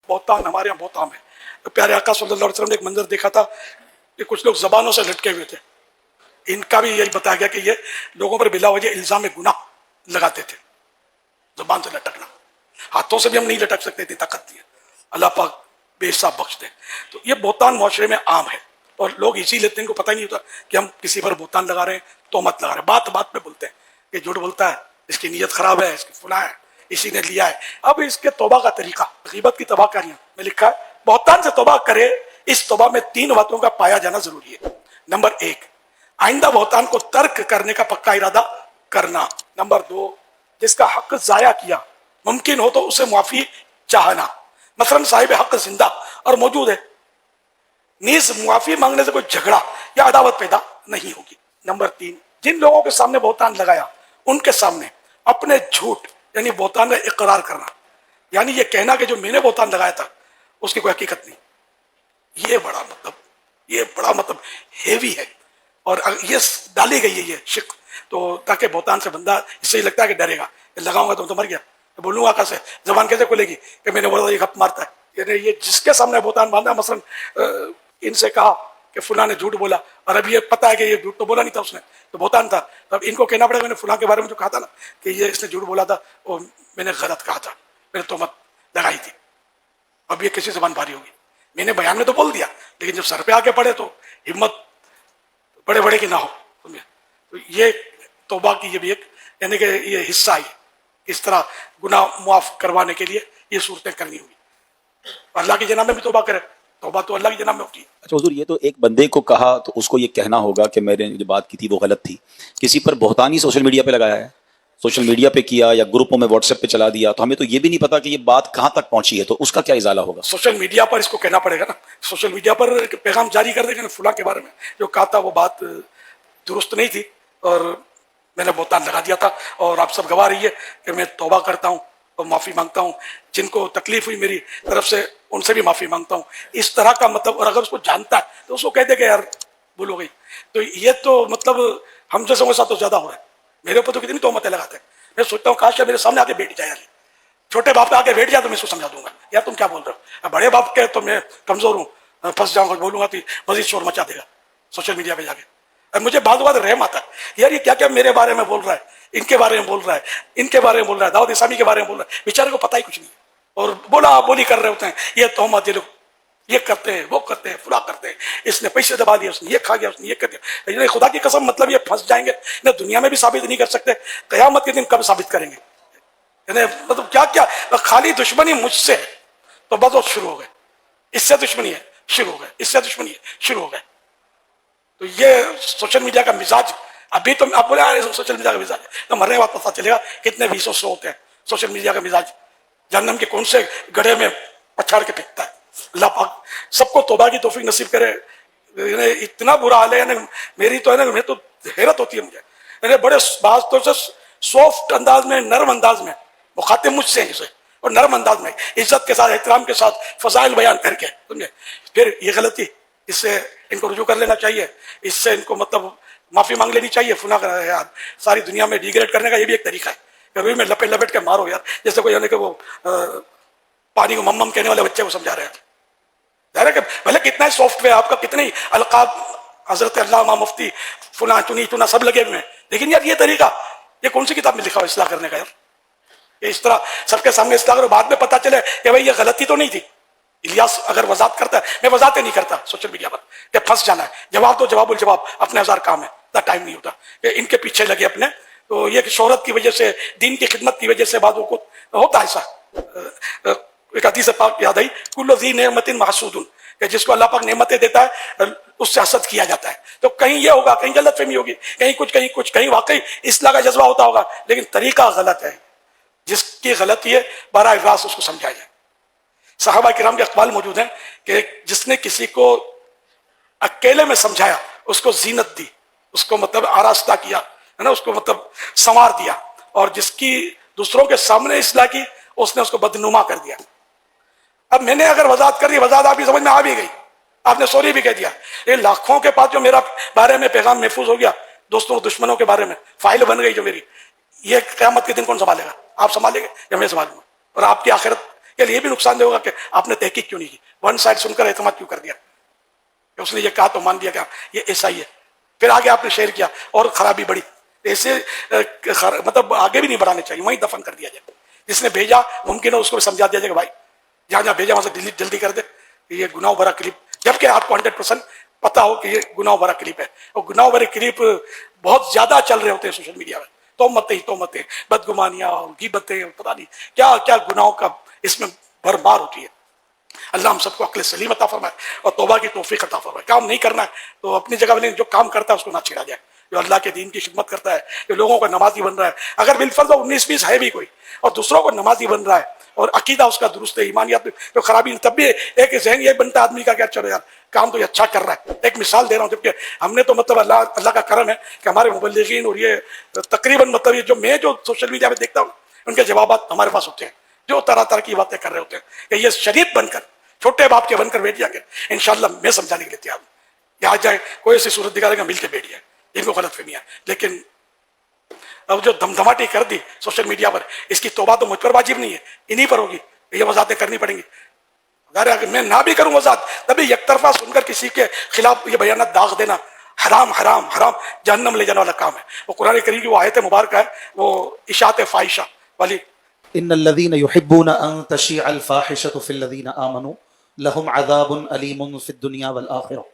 بہتان ہمارے یہاں بہت عام ہے. تو پیارے آقا صلی اللہ علیہ وسلم نے ایک منظر دیکھا تھا کہ کچھ لوگ زبانوں سے لٹکے ہوئے تھے. ان کا بھی یہی بتایا گیا کہ یہ لوگوں پر بلا وجہ الزام گناہ لگاتے تھے. زبان سے لٹکنا, ہاتھوں سے بھی ہم نہیں لٹک سکتے, اتنی طاقت نہیں ہے. اللہ پاک بے حساب بخش دے. تو یہ بہتان معاشرے میں عام ہے اور لوگ اسی لیتے ہیں, ان کو پتہ ہی نہیں ہوتا کہ ہم کسی پر بہتان لگا رہے ہیں, تہمت لگا رہے ہیں. بات بات پہ بولتے ہیں کہ جھوٹ بولتا ہے, اس کی نیت خراب ہے, اس کی فلاں ہے, اسی نے لیا ہے. اب اس کے توبہ کا طریقہ, غیبت کی تباہ کاریاں میں لکھا ہے, بہتان سے توبہ کرے, اس توبہ میں 3 باتوں کا پایا جانا ضروری ہے. نمبر 1, آئندہ بہتان کو ترک کرنے کا پکا ارادہ کرنا. نمبر 2, جس کا حق ضائع کیا ممکن ہو تو اسے معافی چاہنا. مثلا صاحب حق زندہ اور موجود ہے, نیز معافی مانگنے سے کوئی جھگڑا یا عداوت پیدا نہیں ہوگی. نمبر 3, جن لوگوں کے سامنے بہتان لگایا ان کے سامنے اپنے جھوٹ یعنی بہتان کا اقرار کرنا, یعنی یہ کہنا کہ جو میں نے بہتان لگایا تھا اس کی کوئی حقیقت نہیں. یہ بڑا مطلب ہیوی ہے اور یہ ڈالی گئی ہے یہ شک, تو تاکہ بہتان سے بندہ اس سے ہی لگتا ہے کہ ڈرے گا, لگاؤں گا تو مر گیا, بولوں گا کیسے, زبان کیسے کھلے گی کہ میں نے بولا یہ گپ مارتا ہے. یعنی یہ جس کے سامنے بہتان باندھا, مثلا ان سے کہا کہ فلاں نے جھوٹ بولا اور ابھی یہ پتا ہے کہ یہ جھوٹ تو بولا نہیں تھا اس نے, تو بہتان تھا. تب ان کو کہنا پڑے گا میں نے فلاں کے بارے میں جو کہا تھا نا کہ یہ اس نے جھوٹ بولا تھا, وہ میں نے غلط کہا تھا, میں نے تہمت لگائی تھی. اب یہ کسی زبان بھاری ہوگی, میں نے بیان میں تو بول دیا لیکن جب سر پہ آ کے پڑے تو ہمت بڑے بڑے کی نہ ہو. تو یہ توبہ کی یہ بھی ایک یعنی کہ یہ حصہ ہے, اس طرح گناہ معاف کروانے کے لیے یہ صورتیں کرنی ہوگی. اللہ کی جناب میں بھی توبہ کرے, توبہ تو اللہ کی جناب میں ہوتی ہے. اچھا حضور, یہ تو ایک بندے کو کہا تو اس کو یہ کہنا ہوگا کہ میں نے جو بات کی تھی وہ غلط تھی. کسی پر بہتان ہی سوشل میڈیا پہ لگایا ہے, سوشل میڈیا پہ کیا یا گروپوں میں واٹس ایپ پہ چلا دیا, تو ہمیں تو یہ بھی نہیں پتا کہ یہ بات کہاں تک پہنچی ہے, تو اس کا کیا ازالہ ہوگا؟ سوشل میڈیا پر اس کو کہنا پڑے گا نا, سوشل میڈیا پر پیغام جاری کر دے گا فلاں کے بارے میں جو کہا تھا وہ بات درست نہیں تھی اور میں نے بہتان لگا دیا تھا, اور آپ سب گواہ رہی ہے کہ میں توبہ کرتا ہوں اور معافی مانگتا ہوں, جن کو تکلیف ہوئی میری طرف سے ان سے بھی معافی مانگتا ہوں. اس طرح کا مطلب, اور اگر اس کو جانتا ہے تو اس کو کہہ دے کہ یار بھول ہو گئی. تو یہ تو مطلب ہم جیسے ساتھ تو زیادہ ہو رہا ہے. میرے اوپر تو کتنی تہمتیں لگاتے ہیں, میں سوچتا ہوں کاش میرے سامنے آ کے بیٹھ جائے, یار چھوٹے باپ پہ آ کے بیٹھ جائے تو میں اس کو سمجھا دوں گا یار تم کیا بول رہے ہو. بڑے باپ کے تو میں کمزور ہوں, پھنس جاؤں گا, بولوں گا تو مزید شور مچا دے گا سوشل میڈیا پہ جا کے. مجھے بعض اوقات رحم آتا ہے یار یہ کیا کیا میرے بارے میں بول رہا ہے, ان کے بارے میں بول رہا ہے, ان کے بارے میں بول رہا ہے, دعوت اسلامی کے بارے میں بول رہا ہے, بیچارے کو پتہ ہی کچھ نہیں ہے اور بولا بولی کر رہے ہوتے ہیں. یہ تہمت, یہ لوگ یہ کرتے ہیں, وہ کرتے ہیں, فلاں کرتے ہیں, اس نے پیسے دبا دیے, اس نے یہ کھا گیا, اس نے یہ کر دیا. خدا کی قسم مطلب یہ پھنس جائیں گے, نہ دنیا میں بھی ثابت نہیں کر سکتے, قیامت کے دن کب ثابت کریں گے. یعنی مطلب کیا کیا, خالی دشمنی مجھ سے ہے تو بس شروع ہو گئے, اس سے دشمنی ہے شروع ہو گئے, اس سے دشمنی ہے شروع ہو گئے. تو یہ سوشل میڈیا کا مزاج, ابھی تو آپ بولے سوشل میڈیا کا مزاج ہے, تو مرنے کے بعد پتہ چلے گا کتنے 20 ہوتے ہیں. سوشل میڈیا کا مزاج جہنم کے کون سے گڑھے میں پچھاڑ کے پھینکتا ہے. اللہ پاک سب کو توبہ کی توفیق نصیب کرے. اتنا برا حال ہے, یعنی میری تو ہے نا, میں تو حیرت ہوتی ہے مجھے, یعنی بڑے بعض تو سافٹ انداز میں, نرم انداز میں مخاطب مجھ سے اسے, اور نرم انداز میں عزت کے ساتھ, احترام کے ساتھ فضائل بیان کر کے, سمجھے, پھر یہ غلطی, اس سے ان کو رجوع کر لینا چاہیے, اس سے ان کو مطلب معافی مانگ لینی چاہیے. فلاں یار ساری دنیا میں ڈیگریڈ کرنے کا یہ بھی ایک طریقہ ہے کہ روئی میں لپیٹ لپیٹ کے مارو یار, جیسے کوئی یعنی کہ وہ پانی کو مم کہنے والے بچے کو سمجھا رہے ہیں. ظاہر ہے کہ بھلے کتنا ہی سافٹ ویئر آپ کا, کتنے القاب حضرت علامہ مفتی فلاں چنی چنا سب لگے ہوئے ہیں, لیکن یار یہ طریقہ یہ کون سی کتاب میں لکھا ہو اصلاح کرنے کا یار, کہ اس طرح سب کے سامنے اصلاح کرو, بعد میں پتہ چلے کہ بھائی یہ غلطی تو نہیں تھی. الیاس اگر وضاحت کرتا ہے, میں وضاحتیں نہیں کرتا سوشل میڈیا پر کہ پھنس جانا ہے, جواب تو جواب الجواب, اپنے ہزار کام ہے, اتنا ٹائم نہیں ہوتا کہ ان کے پیچھے لگے اپنے. تو یہ شہرت کی وجہ سے, دین کی خدمت کی وجہ سے بعضوں کو ہوتا ہے ایسا. ایک حدیث پاک یاد آئی, کل ذی نعمت محسود, کہ جس کو اللہ پاک نعمتیں دیتا ہے اس سے حسد کیا جاتا ہے. تو کہیں یہ ہوگا, کہیں غلط فہمی ہوگی, کہیں کچھ, کہیں واقعی اصلاح کا جذبہ ہوتا ہوگا, لیکن طریقہ غلط ہے. جس کی غلطی ہے براہ راست اس کو سمجھایا جائے. صحابہ کرام کے اقوال موجود ہیں کہ جس نے کسی کو اکیلے میں سمجھایا, اس کو زینت دی, اس کو مطلب آراستہ کیا ہے نا, اس کو مطلب سنوار دیا, اور جس کی دوسروں کے سامنے اصلاح کی اس نے اس کو بدنما کر دیا. اب میں نے اگر وضاحت کر دی, وضاحت آپ کی سمجھ میں آ بھی گئی, آپ نے سوری بھی کہہ دیا, یہ لاکھوں کے پاس جو میرا بارے میں پیغام محفوظ ہو گیا, دوستوں دشمنوں کے بارے میں فائل بن گئی جو میری, یہ قیامت کے دن کون سنبھالے گا؟ آپ سنبھالیں گے یا میں سنبھالوں گا؟ اور آپ کی آخرت کہ یہ بھی نقصان دہ ہوگا کہ آپ نے تحقیق کیوں نہیں کی, ون سائڈ سن کر اعتماد کیوں کر دیا کہ اس نے یہ کہا تو مان لیا کہ یہ ایسا ہی ہے, پھر آگے آپ نے شیئر کیا اور خرابی بڑھی. ایسے مطلب آگے بھی نہیں بڑھانے چاہیے, وہیں دفن کر دیا جائے. جس نے بھیجا ممکن ہے اس کو سمجھا دیا جائے کہ بھائی جہاں جہاں بھیجا وہاں سے ڈیلیٹ جلدی کر دے, یہ گناہ بھرا کلپ, جبکہ آپ کو 100% پتا ہو کہ یہ گناہ بھرا کلپ ہے. اور گناہ بھرے کلپ بہت زیادہ چل رہے ہوتے ہیں سوشل میڈیا میں, تومتیں بدگمانیاں اور غیبتیں, پتہ نہیں کیا کیا گناہوں کا اس میں بھرمار ہوتی ہے. اللہ ہم سب کو عقل سلیم عطا فرمائے اور توبہ کی توفیق عطا فرمائے. کام نہیں کرنا ہے تو اپنی جگہ میں جو کام کرتا ہے اس کو نہ چھیڑا جائے. جو اللہ کے دین کی خدمت کرتا ہے, جو لوگوں کو نمازی بن رہا ہے, اگر بالفرض 19-20 ہے بھی کوئی اور دوسروں کو نمازی بن رہا ہے اور عقیدہ اس کا درست ہے, ایمانیات میں جو خرابی نہیں, تب بھی ایک ذہن یہ بنتا ہے آدمی کا کہ چلو یار کام تو یہ اچھا کر رہا ہے. ایک مثال دے رہا ہوں, جبکہ ہم نے تو مطلب اللہ کا کرم ہے کہ ہمارے مبلغین اور یہ تقریباً مطلب یہ جو میں جو سوشل میڈیا پہ دیکھتا ہوں ان کے جوابات ہمارے پاس ہوتے ہیں, جو طرح طرح کی باتیں کر رہے ہوتے ہیں کہ یہ شریف بن کر, چھوٹے باپ کے بن کر بیٹھ جا کے انشاءاللہ میں سمجھانے کے لیے تیار ہوں. یہاں جائے کوئی ایسی صورت دکھا دے گا مل کے بیٹھ جائے, ان کو غلط فہمی ہے. لیکن اب جو دمدماٹی کر دی سوشل میڈیا پر, اس کی توبہ تو مجھ پر واجب نہیں ہے, انہی پر ہوگی. یہ وضاحتیں کرنی پڑیں گی. اگر میں نہ بھی کروں وضاحت تبھی یک طرفہ سن کر کسی کے خلاف یہ بیانات داغ دینا حرام حرام حرام جہنم لے جانے والا کام ہے. وہ قرآن کریم کی وہ آیت مبارکہ ہے, وہ اشاعت فاحشہ والی, ان الذين يحبون ان تشيع الفاحشة في الذين آمنوا لهم عذاب أليم في الدنيا والآخرة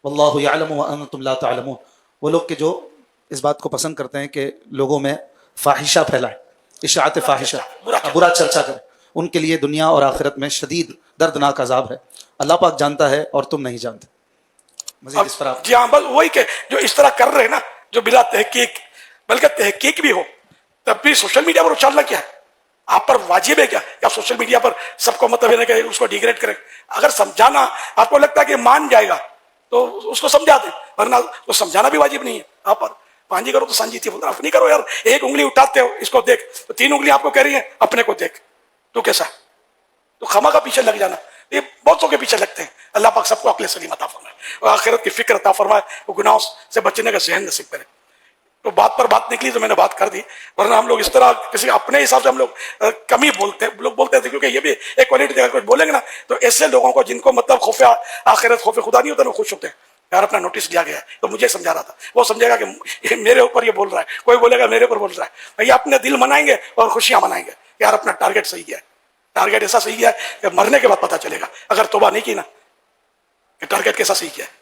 والله يعلم وانتم لا تعلمون. وہ لوگ کہ جو اس بات کو پسند کرتے ہیں کہ لوگوں میں فاحشہ پھیلائیں, اشاعت فاحشہ, برا چرچا کریں, ان کے لیے دنیا اور آخرت میں شدید دردناک عذاب ہے. اللہ پاک جانتا ہے اور تم نہیں جانتے. مزید اس پر آپ. جی ہاں, بس وہی کہ جو اس طرح کر رہے ہیں نا, جو بلا تحقیق, بلکہ تحقیق بھی ہو تب بھی سوشل میڈیا پر اچھالنا کیا ہے, آپ پر واجب ہے کیا کہ آپ سوشل میڈیا پر سب کو مطلب ہے کہ اس کو ڈیگریڈ کریں. اگر سمجھانا آپ کو لگتا ہے کہ مان جائے گا تو اس کو سمجھا دیں, ورنہ تو سمجھانا بھی واجب نہیں ہے آپ پر. پانجی کرو تو سانجی تھی, آپ نہیں کرو یار, ایک انگلی اٹھاتے ہو اس کو دیکھ, تو 3 انگلی آپ کو کہہ رہی ہیں اپنے کو دیکھ, تو کیسا ہے؟ تو خما کا پیچھے لگ جانا, یہ بہت سو کے پیچھے لگتے ہیں. اللہ پاک سب کو عقل سلیم عطا فرمائے اور آخرت کی فکر عطا فرمائے, وہ گناہوں سے بچنے کا ذہن نصیب کرے. تو بات پر بات نکلی تو میں نے بات کر دی, ورنہ ہم لوگ اس طرح کسی اپنے حساب سے ہم لوگ کمی بولتے ہیں, لوگ بولتے تھے, کیونکہ یہ بھی ایک کوالٹی. اگر کچھ بولیں گے نا تو ایسے لوگوں کو جن کو مطلب خوف آخرت خوف خدا نہیں ہوتا, وہ خوش ہوتے ہیں یار اپنا نوٹس لیا گیا ہے. تو مجھے سمجھا رہا تھا, وہ سمجھے گا کہ میرے اوپر یہ بول رہا ہے, کوئی بولے گا میرے اوپر بول رہا ہے. یہ اپنے دل منائیں گے اور خوشیاں منائیں گے, یار اپنا ٹارگیٹ صحیح ہے. ٹارگیٹ ایسا صحیح ہے کہ مرنے کے بعد پتہ چلے گا, اگر توبہ نہیں کی نا کہ ٹارگیٹ کیسا صحیح کیا ہے.